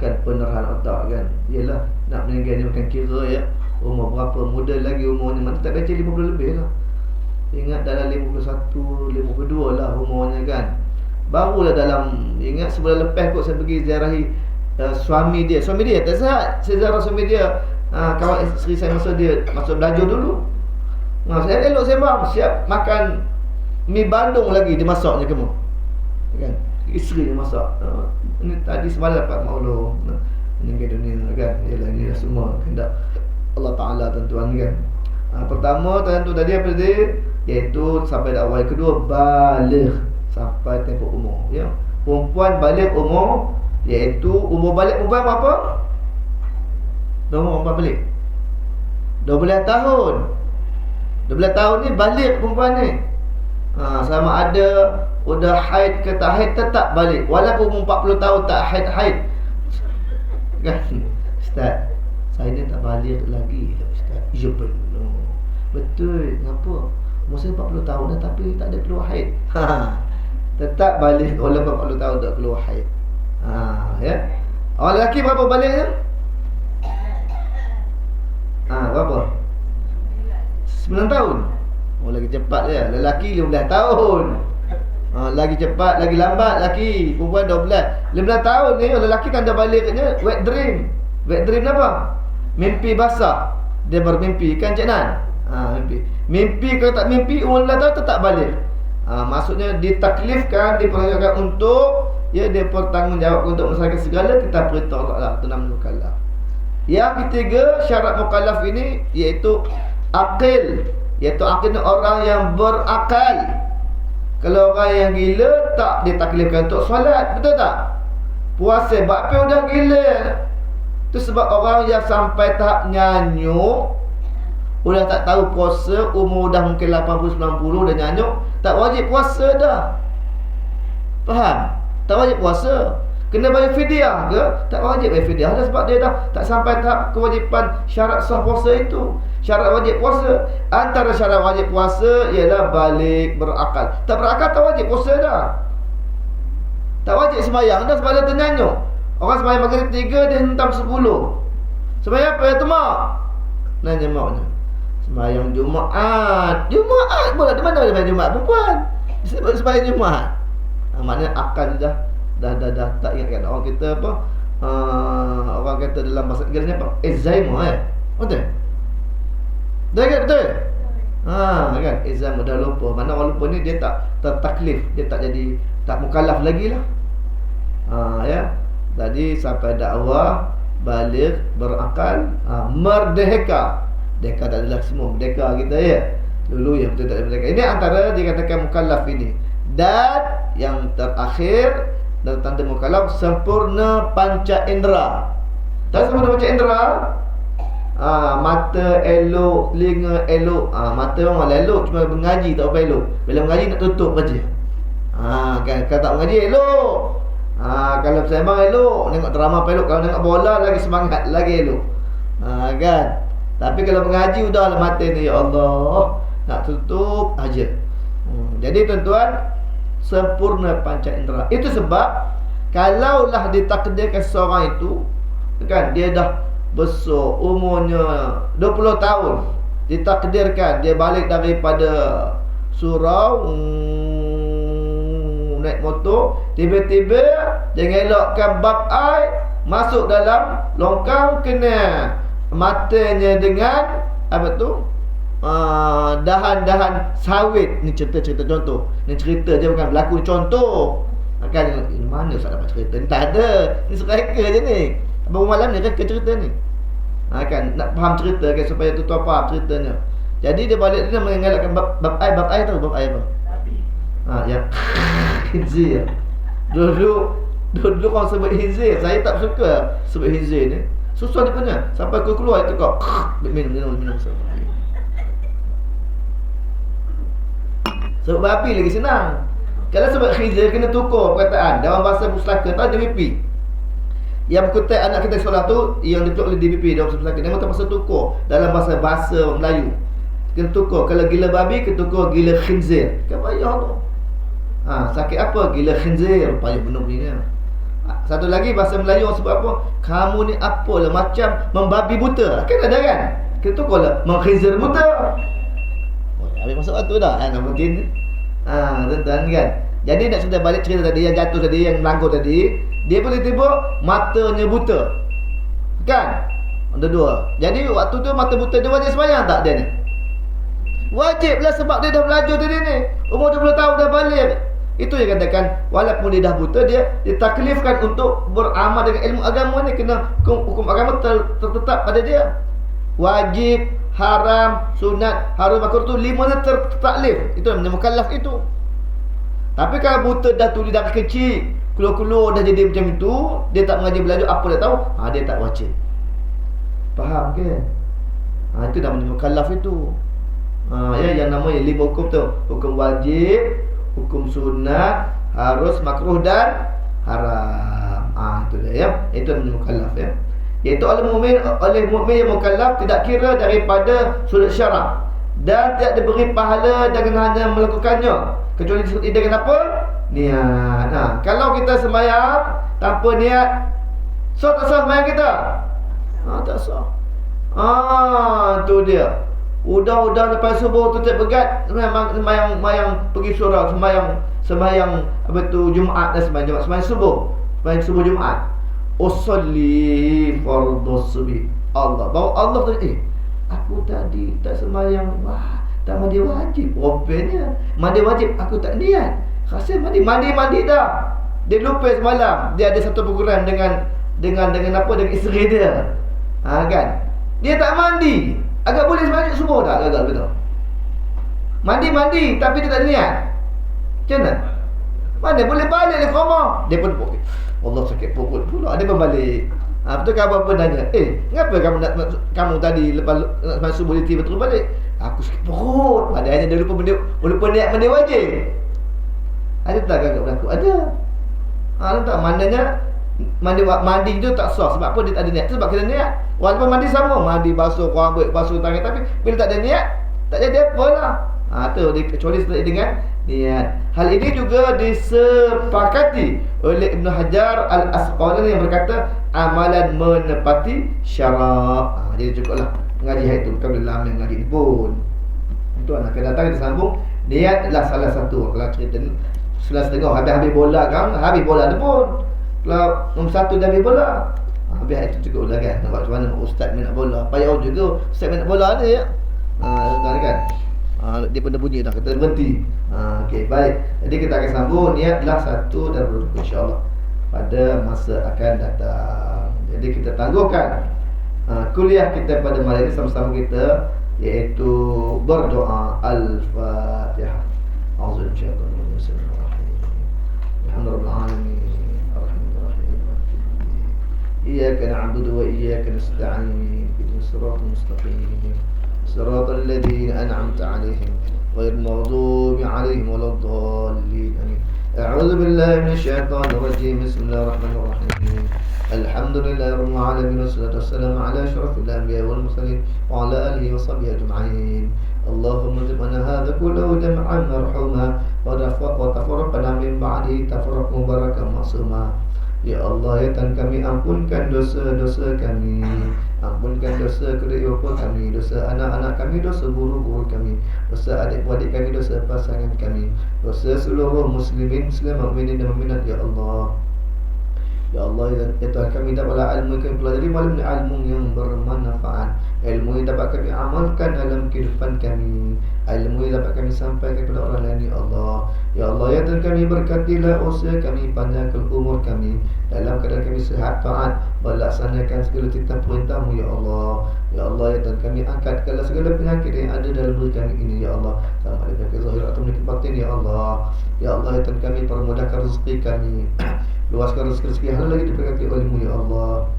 Kan pendarahan otak kan. Yalah nak meninggal ni bukan kira ya umur berapa, muda lagi umurnya. Mana tak pencet 50 lebih lah. Ingat dalam 51, 52 lah umurnya kan. Barulah dalam, ingat sebulan lepas kot saya pergi ziarahi suami dia tak sihat. Saya ziarah suami dia, kawan isteri saya masa belajar dulu. Saya elok sembang, siap makan mi Bandung lagi dia masaknya kamu. Kan? Isteri dia masak. Ini tadi semalam dapat maklum meninggal dunia kan. Yalah ini semua kehendak Allah Taala tuan-tuan kan. Pertama tuan-tuan tadi apa tadi? Iaitu sampai dakwah. Kedua baligh sampai tempoh umur ya. Perempuan baligh umur iaitu umur balik perempuan berapa? Umur balik 12 tahun. 12 tahun ni balik perempuan ni. Sama ada udah haid ke tak haid tetap balik. Walaupun umur 40 tahun tak haid. Kan? Ustaz, saya ni tak balik lagi Ustaz. Ya betul. Betul. Kenapa? Umur saya 40 tahun dah tapi tak ada keluar haid. Tetap balik walaupun 40 tahun tak keluar haid. Ya. Orang lelaki berapa baliknya? Berapa? 9 tahun. Lagi cepat je. Lelaki 15 tahun. Lagi cepat, lagi lambat lelaki. Perempuan 12. 15 tahun ni lelaki kan dah baliknya wet dream. Wet dream apa? Mimpi basah. Dia bermimpi kan Cik Nan? Mimpi kalau tak mimpi umur 15 tahun tetap balik. Maksudnya ditaklifkan, diperintahkan untuk dia bertanggungjawab untuk menyelesaikan segala kita perintah Allah. Itu nama mukallaf. Yang ketiga syarat mukallaf ini iaitu akil. Iaitu akil orang yang berakal. Kalau orang yang gila tak ditaklifkan untuk solat, betul tak? Puasa bakpi udah gila. Itu sebab orang yang sampai tahap nyanyuk, udah tak tahu puasa, umur dah mungkin 80-90 dah nyanyuk, tak wajib puasa dah. Faham? Tak wajib puasa. Kena bayar fidyah ke? Tak wajib bayar fidyah dah, sebab dia dah tak sampai tahap kewajipan syarat sah puasa itu. Syarat wajib puasa, antara syarat wajib puasa ialah balik berakal. Tak berakal tak wajib puasa dah. Tak wajib sembahyang dah sebab dia ternyanyuk. Orang sembahyang maghrib 3, dia hentam 10. Sembahyang apa ya temak? Nanya maknya. Sembahyang Jumaat. Jumaat pula, di mana sembahyang Jumaat perempuan? Sembahyang Jumaat. Maknanya akal dah tak ingatkan. Orang kita apa? Orang kata dalam bahasa Inggerisnya apa? Alzheimer Betul? Dah ingat betul? Kan? Alzheimer dah lupa. Mana orang lupa ni dia tak tertaklif, dia tak jadi tak mukallaf lagi lah. Ya. Jadi sampai dakwah, balik, berakal, merdeka. Merdeka tak adalah semua merdeka kita ya. Dulu yang betul tak ada merdeka. Ini antara dikatakan mukallaf ini. Dan yang terakhir dan tanda mukallaf, sempurna panca indera. Tak sempurna panca indera. Mata elok, telinga elok. Mata memang elok, cuma mengaji tak apa elok. Bila mengaji nak tutup baca. Kan kalau tak mengaji elok. Kalau sembang elok, tengok drama apa elok, kalau tengok bola lagi semangat, lagi elok. Kan. Tapi kalau mengaji udahlah mata ni, ya Allah, nak tutup aja. Jadi tuan-tuan, sempurna panca indera. Itu sebab kalaulah ditakdirkan seorang itu kan dia dah besar, umurnya 20 tahun, ditakdirkan dia balik daripada surau, naik motor, tiba-tiba dia ngelakkan bab air masuk dalam longkang, kena matanya dengan apa tu, dahan-dahan sawit. Ni cerita-cerita contoh. Ni cerita je, bukan berlaku, contoh. Kan mana saya dapat cerita ni? Tak ada. Ni sereka je ni. Baru malam ni reka cerita ni. Kan nak faham cerita kan, supaya tuan faham ceritanya. Jadi dia balik, dia mengelakkan bab air. Bab air tahu bab air apa? Yang hinzir. Dulu orang sebut hinzir. Saya tak suka sebut hinzir ni. Susah dia punya. Sampai keluar itu kau minum. Sebab babi lagi senang. Kalau sebab khizir kena tukar perkataan. Dalam bahasa Pusaka tu DBP. Yang berkutai anak kita sekolah tu yang ditutup oleh DBP dalam bahasa Pusaka. Dia terpaksa tukar dalam bahasa Melayu. Kena tukar. Kalau gila babi, kena tukar gila khinzir. Kan payah tu. Sakit apa? Gila khinzir. Payah benar ni. Satu lagi bahasa Melayu orang sebut apa? Kamu ni apalah macam membabi buta. Kan ada kan? Kena tukar lah mengkhinzir buta. Habis masuk waktu dah kan, mungkin tuan-tuan kan. Jadi nak cerita balik cerita tadi, yang jatuh tadi, yang melanggar tadi, dia boleh tiba matanya buta. Kan? Ada dua. Jadi waktu tu mata buta dia wajib sembahyang tak dia ni? Wajib lah, sebab dia dah belajar tadi ni. Umur 20 tahun dah balik. Itu yang katakan, walaupun dia dah buta, dia ditaklifkan untuk beramal dengan ilmu agama ni. Kena hukum agama tertetap pada dia. Wajib, haram, sunat, haram, makruh tu 5 ni tertaklif. Itu namanya mukallaf itu. Tapi kalau buta dah tulis dari kecil, keluar-keluar dah jadi macam itu, dia tak mengaji belajar, apa dia tahu? Dia tak wajib. Faham ke? Itu namanya mukallaf itu. Yang namanya 5 hukum tu. Hukum wajib, hukum sunat, harus, makruh dan haram. Itu dia ya. Itu namanya mukallaf ya. Iaitu oleh mukmin yang mukallaf tidak kira daripada sudut syarak dan tidak diberi pahala dengan hanya melakukannya, kecuali dengan apa? Niat. Kalau kita sembahyang tanpa niat, sah tak sah sembahyang kita? Tak sah. Tu dia. Udah lepas subuh tu tak pegat, sembahyang pergi surau, sembahyang apa tu Jumaat dan sembahyang subuh Jumaat. Usolli fardhu subhi. Allah bawa Allah tu aku tadi tak sembahyang, tak mandi wajib. Rupanya mandi wajib aku tak niat. Rasa mandi dah. Dia lupa semalam dia ada satu program dengan apa, dengan isteri dia. Kan. Dia tak mandi. Agak boleh sembahyang subuh tak? Agak betul. Mandi tapi dia tak niat. Macam mana? Mana boleh balik ke rumah. Dia pun Allah sakit perut pula. Dia pun balik. Betul kan apa nanya? Kenapa kamu tadi lepas masuk subuh dia terus balik? Aku sakit perut. Padahal dia lupa niat mandi wajib. Ada tak agak berlaku? Ada. Tak maknanya mandi tu tak sah. Sebab apa dia tak ada niat? Sebab kena niat. Walaupun mandi sama, mandi basuh rambut, basuh tangan, tapi bila tak ada niat, tak jadi apa lah. Tu kecuali setelah dengan niat. Hal ini juga disepakati oleh Ibn Hajar Al-Asqalani yang berkata amalan menepati syarak. Jadi cukuplah mengaji hari itu, bukan boleh lama mengaji ni pun. Untuk anak akan datang kita sambung. Niat adalah salah satu. Kalau cerita ni 11.30 habis bola kan, habis bola tu pun. Kalau nombor 1 dah habis bola, habis itu cukup lah kan. Nampak macam mana ustaz main nak bola. Payah juga ustaz main nak bola ni ya. Kan. Dia pun dah bunyi dah, kata berhenti. Okey, baik. Jadi kita akan sambung. Niatlah satu dan berukun insya-Allah pada masa akan datang. Jadi kita tangguhkan kuliah kita pada malam ini sama-sama kita, iaitu berdoa Al-Fatihah. A'udzubillahi minasyaitonir rajim. Alhamdulillahil alamin. Arrahmanirrahim. Iyyaka na'budu wa iyyaka nasta'in. Ihdinas siratal mustaqim. Siratal ladzina an'amta 'alaihim ghairil maghdubi 'alaihim waladdallin. Amin. A'udzu billahi minasyaitonir rajim. Bismillahirrahmanirrahim. Alhamdulillahirabbil alamin wassalatu wassalamu ala asyrafil anbiya'i wal mursalin wa ala alihi wa sahbihi ajma'in. Allahumma jibna hadha kullahu jam'an marhuma wa tafarraqna min ba'dihi tafarraqan mubarakan ma'suma. Ya Allah, ya Tuhan kami, ampunkan dosa-dosa kami, ampunkan dosa kedua bapa kami, dosa anak-anak kami, dosa guru-guru kami, dosa adik-beradik kami, dosa pasangan kami, dosa seluruh muslimin, muslimat, mukminin dan mukminat. Ya Allah, ya Allah, ya Tuhan kami, dapatlah ilmu kami pelajari malam ni, ilmu yang bermanfaat, ilmu yang dapat kami amalkan dalam kehidupan kami, ilmu yang dapat kami sampaikan kepada orang lain. Ya Allah, ya Allah, ya Tuhan kami, berkatilah usaha kami, panjangkan umur kami, dalam keadaan kami sihat, taat, melaksanakan segala titah perintah-Mu. Ya Allah, ya Allah, ya Tuhan kami, angkatkanlah segala penyakit yang ada dalam diri kami ini. Ya Allah, sama ada penyakit zahir atau penyakit batin. Ya Allah, ya Allah, ya Tuhan kami, permudahkan rezeki kami, luaskan rezeki halal lagi diberkati oleh-Mu. Ya Allah,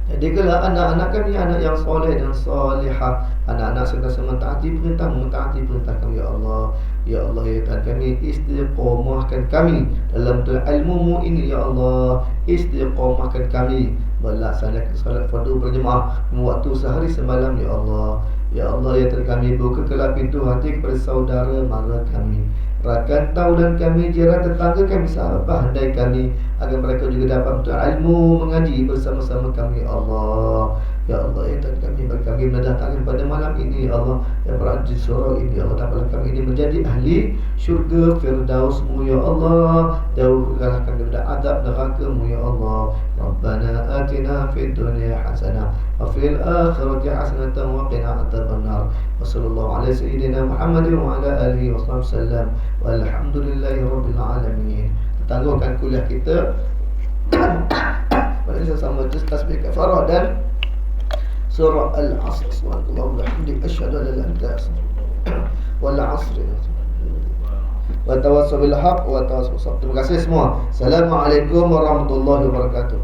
jadikanlah anak-anak kami anak yang soleh dan solehah, anak-anak sentiasa mentaati perintah-Mu, mentaati perintah kami. Ya Allah, ya Allah, ya Tuhan kami, istiqomahkan kami dalam ilmu-Mu ini. Ya Allah, istiqomahkan kami melaksanakan salat fardu berjemaah waktu sehari semalam. Ya Allah, ya Allah, ya Tuhan kami, bukakanlah pintu hati kepada saudara mara kami, rakan taulan kami, jiran tetangga kami, sahabat handai kami, agar mereka juga dapat untuk ilmu mengaji bersama-sama kami. Ya Allah, ya Allah, ya Tuhan kami, bagi kami mendatangkan pada malam ini. Ya Allah, yang berada di surau ini. Ya Allah, dapatlah kami ini menjadi ahli syurga Firdaus-Mu. Ya Allah, jauhkanlah kami dari azab neraka-Mu. Ya Allah, Rabbana atina fid dunya hasanah wa fil akhirati hasanatan wa qina adzabannar. Wa sallallahu ala sayyidina Muhammadin wa ala alihi wasallam. Walhamdulillahi rabbil alamin. Tangguhkan kuliah kita pada sama tasbih kafarah dan surah Al-Asr. Subhanallah walhamdulillah, asyhadu an la ilaha illa anta wal 'asr wa tawassaw bil haqq wa tawassaw bis sabr. Terima kasih semua. Assalamualaikum warahmatullahi wabarakatuh.